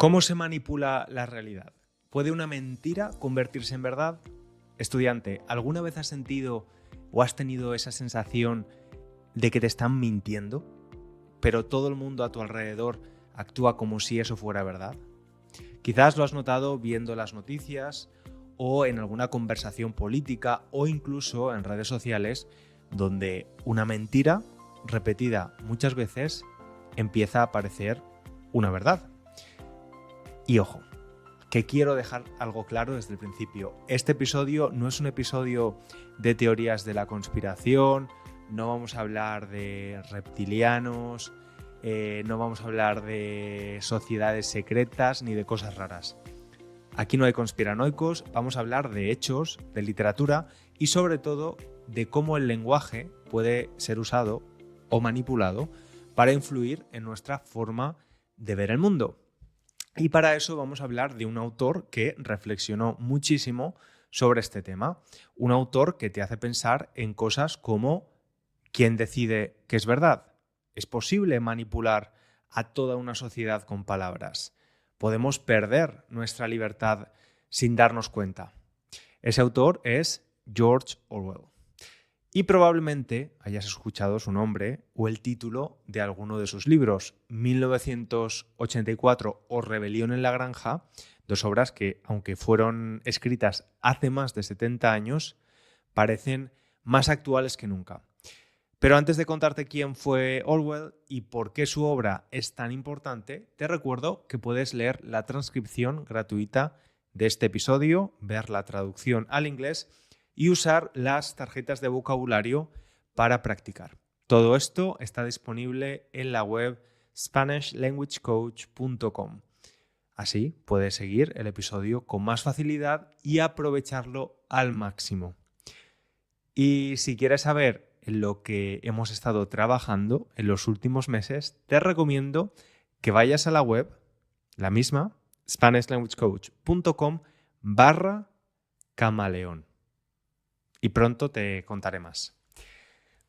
¿Cómo se manipula la realidad? ¿Puede una mentira convertirse en verdad? Estudiante, ¿alguna vez has sentido o has tenido esa sensación de que te están mintiendo, pero todo el mundo a tu alrededor actúa como si eso fuera verdad? Quizás lo has notado viendo las noticias o en alguna conversación política o incluso en redes sociales donde una mentira repetida muchas veces empieza a parecer una verdad. Y ojo, que quiero dejar algo claro desde el principio. Este episodio no es un episodio de teorías de la conspiración, no vamos a hablar de reptilianos, no vamos a hablar de sociedades secretas ni de cosas raras. Aquí no hay conspiranoicos, vamos a hablar de hechos, de literatura y sobre todo de cómo el lenguaje puede ser usado o manipulado para influir en nuestra forma de ver el mundo. Y para eso vamos a hablar de un autor que reflexionó muchísimo sobre este tema. Un autor que te hace pensar en cosas como ¿quién decide qué es verdad? ¿Es posible manipular a toda una sociedad con palabras? ¿Podemos perder nuestra libertad sin darnos cuenta? Ese autor es George Orwell. Y probablemente hayas escuchado su nombre o el título de alguno de sus libros, 1984 o Rebelión en la Granja, dos obras que, aunque fueron escritas hace más de 70 años, parecen más actuales que nunca. Pero antes de contarte quién fue Orwell y por qué su obra es tan importante, te recuerdo que puedes leer la transcripción gratuita de este episodio, ver la traducción al inglés y usar las tarjetas de vocabulario para practicar. Todo esto está disponible en la web SpanishLanguageCoach.com. Así puedes seguir el episodio con más facilidad y aprovecharlo al máximo. Y si quieres saber en lo que hemos estado trabajando en los últimos meses, te recomiendo que vayas a la web, la misma, SpanishLanguageCoach.com/camaleón. Y pronto te contaré más.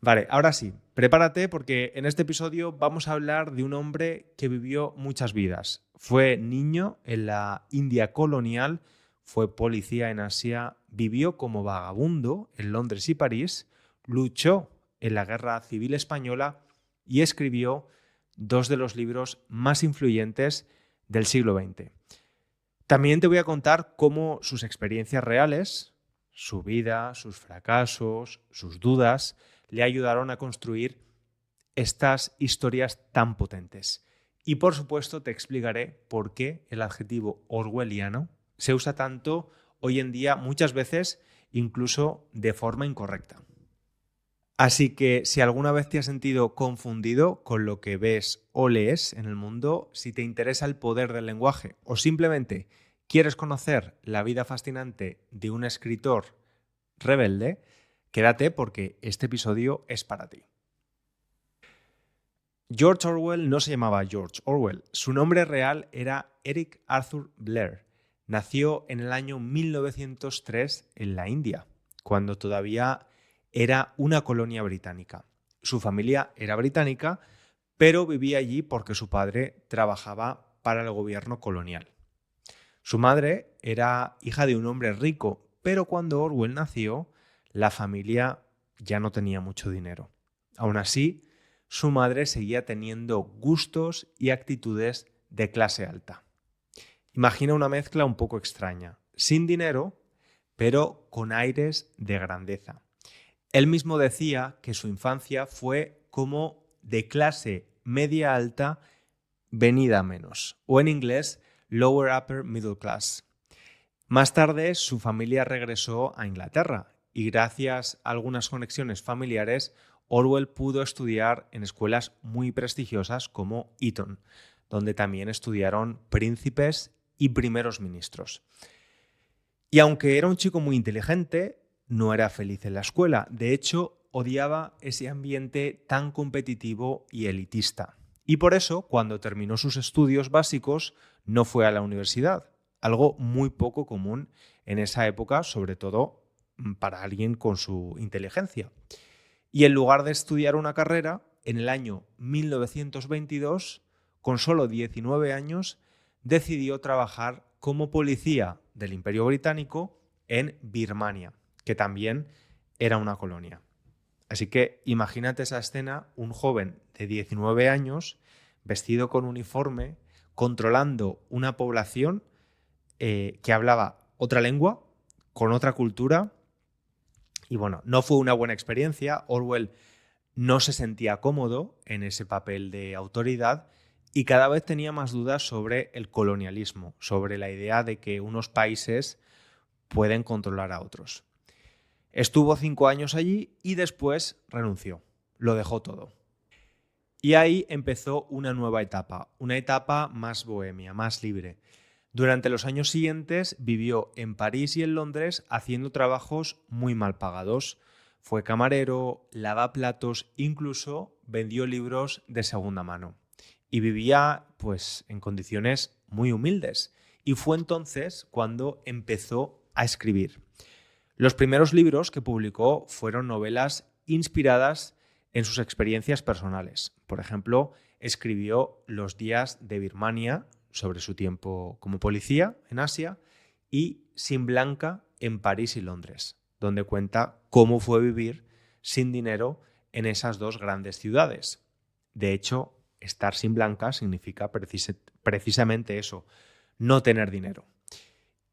Vale, ahora sí, prepárate porque en este episodio vamos a hablar de un hombre que vivió muchas vidas. Fue niño en la India colonial, fue policía en Asia, vivió como vagabundo en Londres y París, luchó en la Guerra Civil Española y escribió dos de los libros más influyentes del siglo XX. También te voy a contar cómo sus experiencias reales, su vida, sus fracasos, sus dudas, le ayudaron a construir estas historias tan potentes. Y por supuesto te explicaré por qué el adjetivo orwelliano se usa tanto hoy en día, muchas veces incluso de forma incorrecta. Así que si alguna vez te has sentido confundido con lo que ves o lees en el mundo, si te interesa el poder del lenguaje o simplemente quieres conocer la vida fascinante de un escritor rebelde, quédate porque este episodio es para ti. George Orwell no se llamaba George Orwell, su nombre real era Eric Arthur Blair. Nació en el año 1903 en la India, cuando todavía era una colonia británica. Su familia era británica, pero vivía allí porque su padre trabajaba para el gobierno colonial. Su madre era hija de un hombre rico, pero cuando Orwell nació, la familia ya no tenía mucho dinero. Aún así, su madre seguía teniendo gustos y actitudes de clase alta. Imagina una mezcla un poco extraña, sin dinero, pero con aires de grandeza. Él mismo decía que su infancia fue como de clase media alta venida a menos, o en inglés, lower upper middle class. Más tarde, su familia regresó a Inglaterra y gracias a algunas conexiones familiares, Orwell pudo estudiar en escuelas muy prestigiosas como Eton, donde también estudiaron príncipes y primeros ministros. Y aunque era un chico muy inteligente, no era feliz en la escuela. De hecho, odiaba ese ambiente tan competitivo y elitista. Y por eso, cuando terminó sus estudios básicos, no fue a la universidad, algo muy poco común en esa época, sobre todo para alguien con su inteligencia. Y en lugar de estudiar una carrera, en el año 1922, con solo 19 años, decidió trabajar como policía del Imperio Británico en Birmania, que también era una colonia. Así que imagínate esa escena, un joven de 19 años, vestido con uniforme, controlando una población que hablaba otra lengua, con otra cultura. Y bueno, no fue una buena experiencia. Orwell no se sentía cómodo en ese papel de autoridad y cada vez tenía más dudas sobre el colonialismo, sobre la idea de que unos países pueden controlar a otros. Estuvo 5 años allí y después renunció, lo dejó todo. Y ahí empezó una etapa más bohemia, más libre. Durante los años siguientes vivió en París y en Londres haciendo trabajos muy mal pagados. Fue camarero, lavaplatos, incluso vendió libros de segunda mano. Y vivía pues en condiciones muy humildes. Y fue entonces cuando empezó a escribir. Los primeros libros que publicó fueron novelas inspiradas en sus experiencias personales. Por ejemplo, escribió Los días de Birmania, sobre su tiempo como policía en Asia, y Sin Blanca en París y Londres, donde cuenta cómo fue vivir sin dinero en esas dos grandes ciudades. De hecho, estar sin Blanca significa precisamente eso, no tener dinero.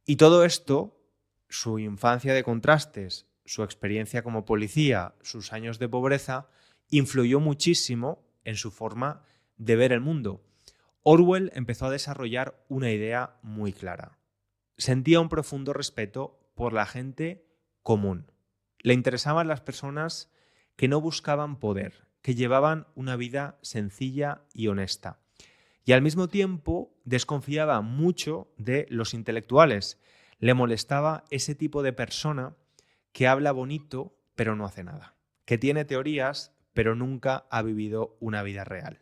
Y todo esto, su infancia de contrastes, su experiencia como policía, sus años de pobreza, influyó muchísimo en su forma de ver el mundo. Orwell empezó a desarrollar una idea muy clara. Sentía un profundo respeto por la gente común. Le interesaban las personas que no buscaban poder, que llevaban una vida sencilla y honesta. Y al mismo tiempo desconfiaba mucho de los intelectuales. Le molestaba ese tipo de persona que habla bonito pero no hace nada, que tiene teorías pero nunca ha vivido una vida real.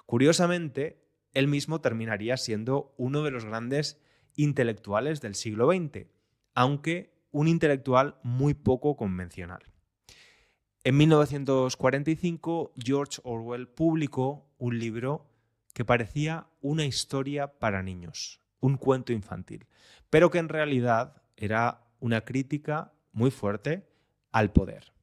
Curiosamente, él mismo terminaría siendo uno de los grandes intelectuales del siglo XX, aunque un intelectual muy poco convencional. En 1945, George Orwell publicó un libro que parecía una historia para niños, un cuento infantil, pero que en realidad era una crítica muy fuerte al poder.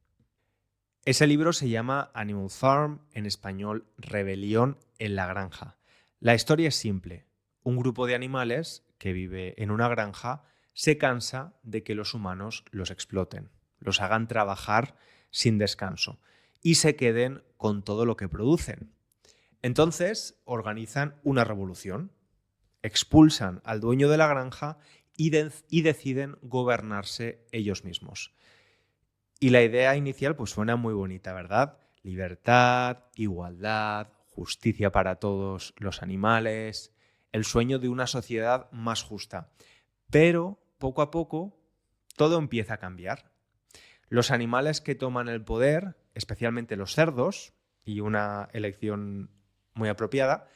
Ese libro se llama Animal Farm, en español Rebelión en la granja. La historia es simple. Un grupo de animales que vive en una granja se cansa de que los humanos los exploten, los hagan trabajar sin descanso y se queden con todo lo que producen. Entonces organizan una revolución, expulsan al dueño de la granja y deciden gobernarse ellos mismos. Y la idea inicial pues suena muy bonita, ¿verdad? Libertad, igualdad, justicia para todos los animales, el sueño de una sociedad más justa. Pero poco a poco todo empieza a cambiar. Los animales que toman el poder, especialmente los cerdos, y una elección muy apropiada,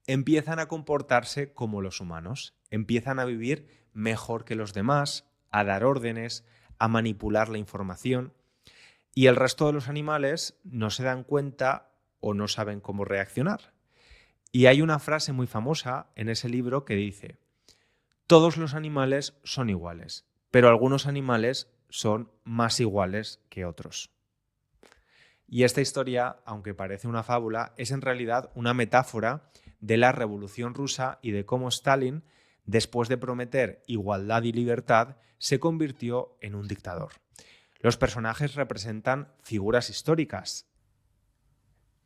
empiezan a comportarse como los humanos, empiezan a vivir mejor que los demás, a dar órdenes, a manipular la información, y el resto de los animales no se dan cuenta o no saben cómo reaccionar. Y hay una frase muy famosa en ese libro que dice: todos los animales son iguales, pero algunos animales son más iguales que otros. Y esta historia, aunque parece una fábula, es en realidad una metáfora de la Revolución Rusa y de cómo Stalin, después de prometer igualdad y libertad, se convirtió en un dictador. Los personajes representan figuras históricas.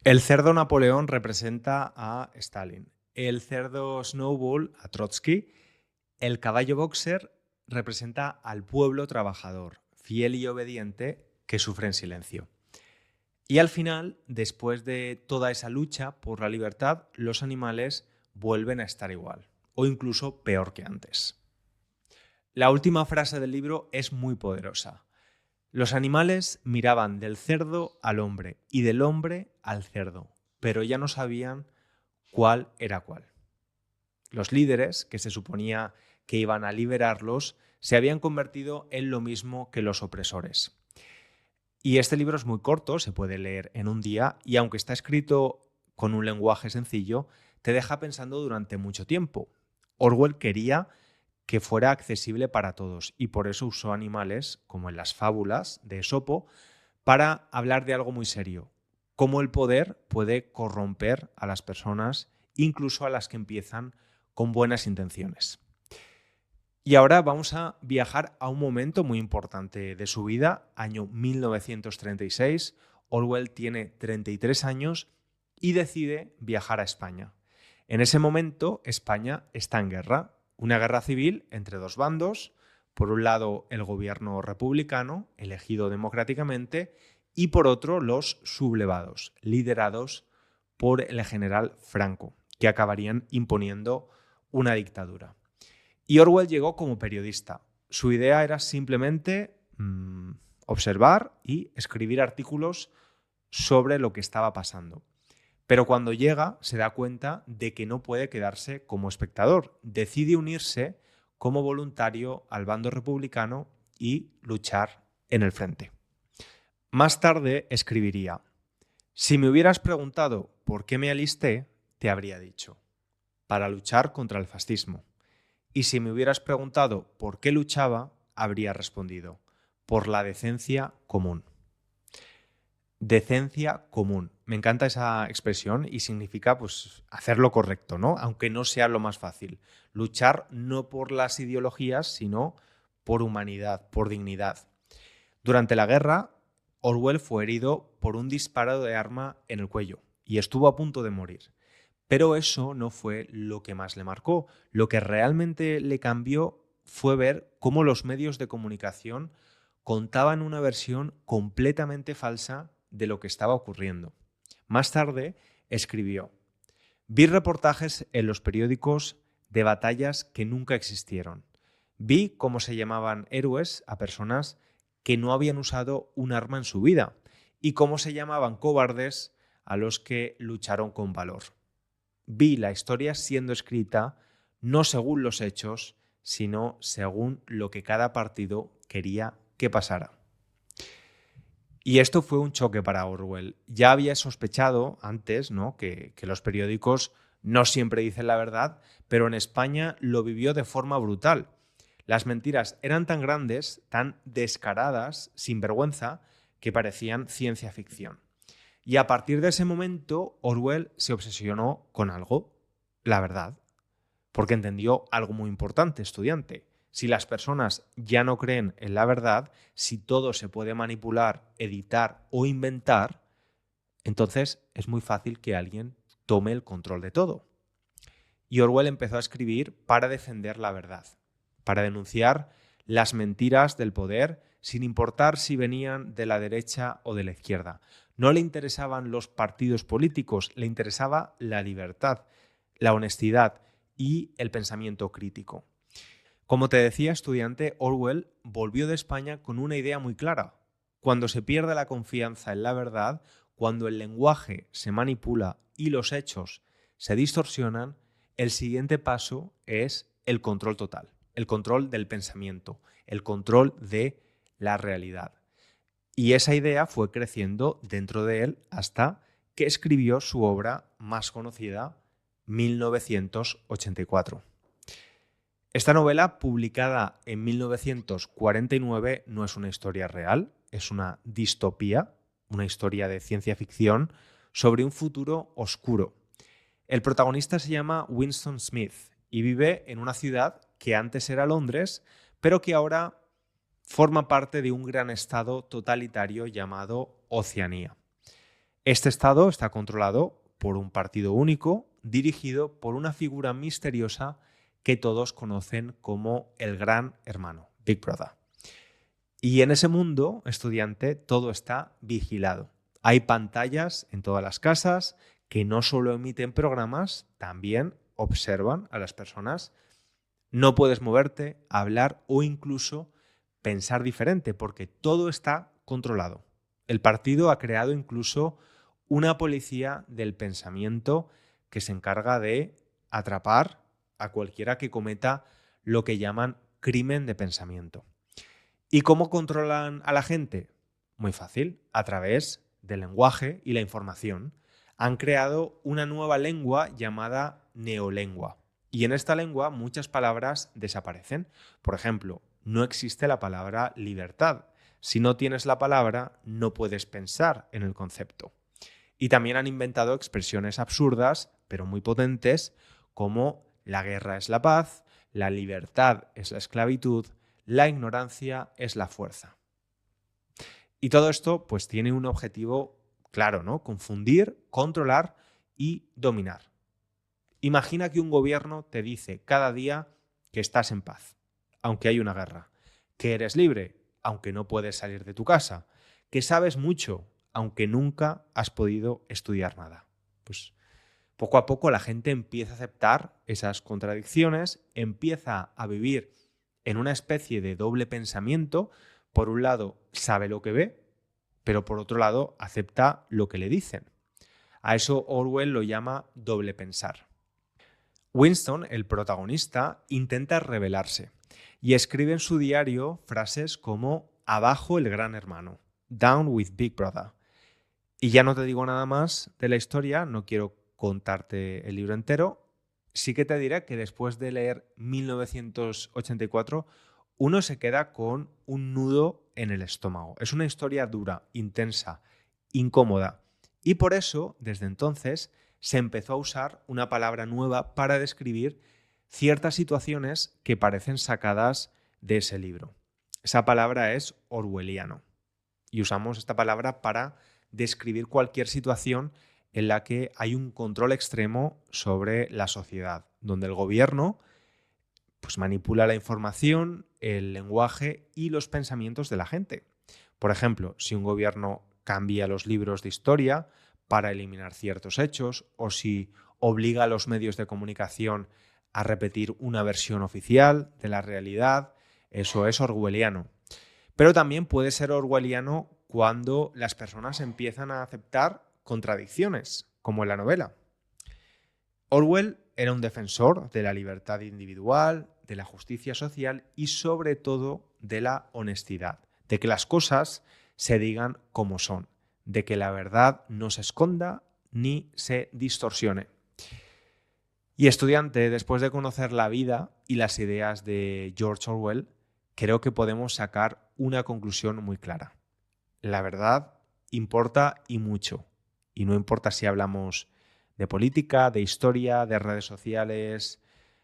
El cerdo Napoleón representa a Stalin, el cerdo Snowball a Trotsky, el caballo boxer representa al pueblo trabajador, fiel y obediente, que sufre en silencio. Y al final, después de toda esa lucha por la libertad, los animales vuelven a estar igual, o incluso peor que antes. La última frase del libro es muy poderosa. Los animales miraban del cerdo al hombre y del hombre al cerdo, pero ya no sabían cuál era cuál. Los líderes, que se suponía que iban a liberarlos, se habían convertido en lo mismo que los opresores. Y este libro es muy corto, se puede leer en un día y aunque está escrito con un lenguaje sencillo, te deja pensando durante mucho tiempo. Orwell quería que fuera accesible para todos y por eso usó animales, como en las fábulas de Esopo, para hablar de algo muy serio, cómo el poder puede corromper a las personas, incluso a las que empiezan con buenas intenciones. Y ahora vamos a viajar a un momento muy importante de su vida, año 1936. Orwell tiene 33 años y decide viajar a España. En ese momento, España está en guerra, una guerra civil entre dos bandos. Por un lado, el gobierno republicano, elegido democráticamente, y por otro, los sublevados, liderados por el general Franco, que acabarían imponiendo una dictadura. Y Orwell llegó como periodista. Su idea era simplemente observar y escribir artículos sobre lo que estaba pasando. Pero cuando llega se da cuenta de que no puede quedarse como espectador. Decide unirse como voluntario al bando republicano y luchar en el frente. Más tarde escribiría: si me hubieras preguntado por qué me alisté, te habría dicho, para luchar contra el fascismo. Y si me hubieras preguntado por qué luchaba, habría respondido, por la decencia común. Decencia común. Me encanta esa expresión y significa pues hacer lo correcto, ¿no? Aunque no sea lo más fácil. Luchar no por las ideologías, sino por humanidad, por dignidad. Durante la guerra, Orwell fue herido por un disparo de arma en el cuello y estuvo a punto de morir. Pero eso no fue lo que más le marcó. Lo que realmente le cambió fue ver cómo los medios de comunicación contaban una versión completamente falsa de lo que estaba ocurriendo. Más tarde escribió: vi reportajes en los periódicos de batallas que nunca existieron. Vi cómo se llamaban héroes a personas que no habían usado un arma en su vida y cómo se llamaban cobardes a los que lucharon con valor. Vi la historia siendo escrita no según los hechos, sino según lo que cada partido quería que pasara. Y esto fue un choque para Orwell. Ya había sospechado antes, ¿no?, que los periódicos no siempre dicen la verdad, pero en España lo vivió de forma brutal. Las mentiras eran tan grandes, tan descaradas, sin vergüenza, que parecían ciencia ficción. Y a partir de ese momento, Orwell se obsesionó con algo, la verdad, porque entendió algo muy importante, estudiante. Si las personas ya no creen en la verdad, si todo se puede manipular, editar o inventar, entonces es muy fácil que alguien tome el control de todo. Y Orwell empezó a escribir para defender la verdad, para denunciar las mentiras del poder, sin importar si venían de la derecha o de la izquierda. No le interesaban los partidos políticos, le interesaba la libertad, la honestidad y el pensamiento crítico. Como te decía, estudiante, Orwell volvió de España con una idea muy clara. Cuando se pierde la confianza en la verdad, cuando el lenguaje se manipula y los hechos se distorsionan, el siguiente paso es el control total, el control del pensamiento, el control de la realidad. Y esa idea fue creciendo dentro de él hasta que escribió su obra más conocida, 1984. Esta novela, publicada en 1949, no es una historia real, es una distopía, una historia de ciencia ficción sobre un futuro oscuro. El protagonista se llama Winston Smith y vive en una ciudad que antes era Londres, pero que ahora forma parte de un gran estado totalitario llamado Oceanía. Este estado está controlado por un partido único, dirigido por una figura misteriosa que todos conocen como el Gran Hermano, Big Brother. Y en ese mundo, estudiante, todo está vigilado. Hay pantallas en todas las casas que no solo emiten programas, también observan a las personas. No puedes moverte, hablar o incluso pensar diferente porque todo está controlado. El partido ha creado incluso una policía del pensamiento que se encarga de atrapar a cualquiera que cometa lo que llaman crimen de pensamiento. ¿Y cómo controlan a la gente? Muy fácil, a través del lenguaje y la información. Han creado una nueva lengua llamada neolengua. Y en esta lengua muchas palabras desaparecen. Por ejemplo, no existe la palabra libertad. Si no tienes la palabra, no puedes pensar en el concepto. Y también han inventado expresiones absurdas, pero muy potentes, como la guerra es la paz, la libertad es la esclavitud, la ignorancia es la fuerza. Y todo esto pues tiene un objetivo claro, ¿no? Confundir, controlar y dominar. Imagina que un gobierno te dice cada día que estás en paz, aunque hay una guerra, que eres libre, aunque no puedes salir de tu casa, que sabes mucho, aunque nunca has podido estudiar nada. Pues poco a poco la gente empieza a aceptar esas contradicciones, empieza a vivir en una especie de doble pensamiento. Por un lado, sabe lo que ve, pero por otro lado, acepta lo que le dicen. A eso Orwell lo llama doble pensar. Winston, el protagonista, intenta rebelarse y escribe en su diario frases como "abajo el gran hermano", "down with Big Brother". Y ya no te digo nada más de la historia, no quiero contarte el libro entero. Sí que te diré que después de leer 1984, uno se queda con un nudo en el estómago. Es una historia dura, intensa, incómoda. Y por eso, desde entonces, se empezó a usar una palabra nueva para describir ciertas situaciones que parecen sacadas de ese libro. Esa palabra es orwelliano. Y usamos esta palabra para describir cualquier situación en la que hay un control extremo sobre la sociedad, donde el gobierno pues, manipula la información, el lenguaje y los pensamientos de la gente. Por ejemplo, si un gobierno cambia los libros de historia para eliminar ciertos hechos, o si obliga a los medios de comunicación a repetir una versión oficial de la realidad, eso es orwelliano. Pero también puede ser orwelliano cuando las personas empiezan a aceptar contradicciones, como en la novela. Orwell era un defensor de la libertad individual, de la justicia social y sobre todo de la honestidad, de que las cosas se digan como son, de que la verdad no se esconda ni se distorsione. Y estudiante, después de conocer la vida y las ideas de George Orwell, creo que podemos sacar una conclusión muy clara. La verdad importa y mucho. Y no importa si hablamos de política, de historia, de redes sociales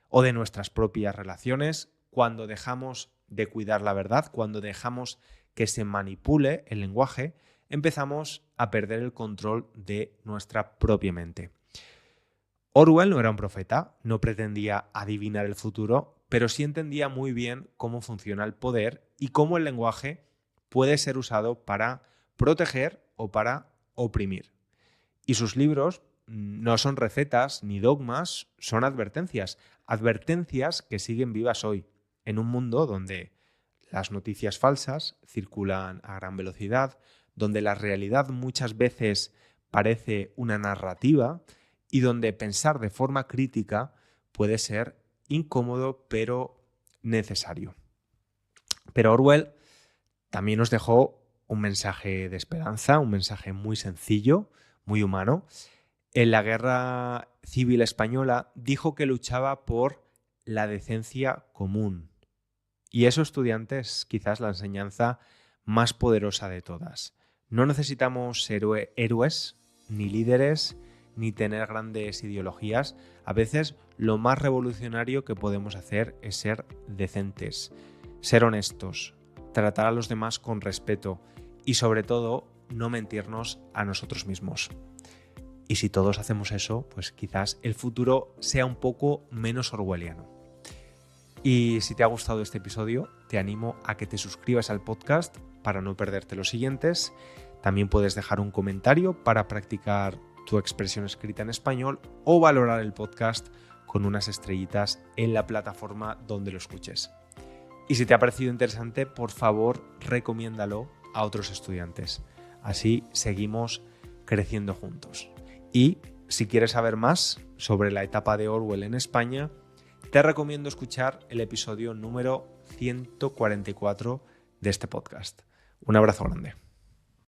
o de nuestras propias relaciones. Cuando dejamos de cuidar la verdad, cuando dejamos que se manipule el lenguaje, empezamos a perder el control de nuestra propia mente. Orwell no era un profeta, no pretendía adivinar el futuro, pero sí entendía muy bien cómo funciona el poder y cómo el lenguaje puede ser usado para proteger o para oprimir. Y sus libros no son recetas ni dogmas, son advertencias. Advertencias que siguen vivas hoy, en un mundo donde las noticias falsas circulan a gran velocidad, donde la realidad muchas veces parece una narrativa y donde pensar de forma crítica puede ser incómodo pero necesario. Pero Orwell también nos dejó un mensaje de esperanza, un mensaje muy sencillo, muy humano. En la Guerra Civil Española dijo que luchaba por la decencia común. Y eso, estudiantes, es quizás la enseñanza más poderosa de todas. No necesitamos héroes, ni líderes, ni tener grandes ideologías. A veces lo más revolucionario que podemos hacer es ser decentes, ser honestos, tratar a los demás con respeto y sobre todo no mentirnos a nosotros mismos. Y si todos hacemos eso, pues quizás el futuro sea un poco menos orwelliano. Y si te ha gustado este episodio, te animo a que te suscribas al podcast para no perderte los siguientes. También puedes dejar un comentario para practicar tu expresión escrita en español o valorar el podcast con unas estrellitas en la plataforma donde lo escuches. Y si te ha parecido interesante, por favor, recomiéndalo a otros estudiantes. Así seguimos creciendo juntos. Y si quieres saber más sobre la etapa de Orwell en España, te recomiendo escuchar el episodio número 144 de este podcast. Un abrazo grande.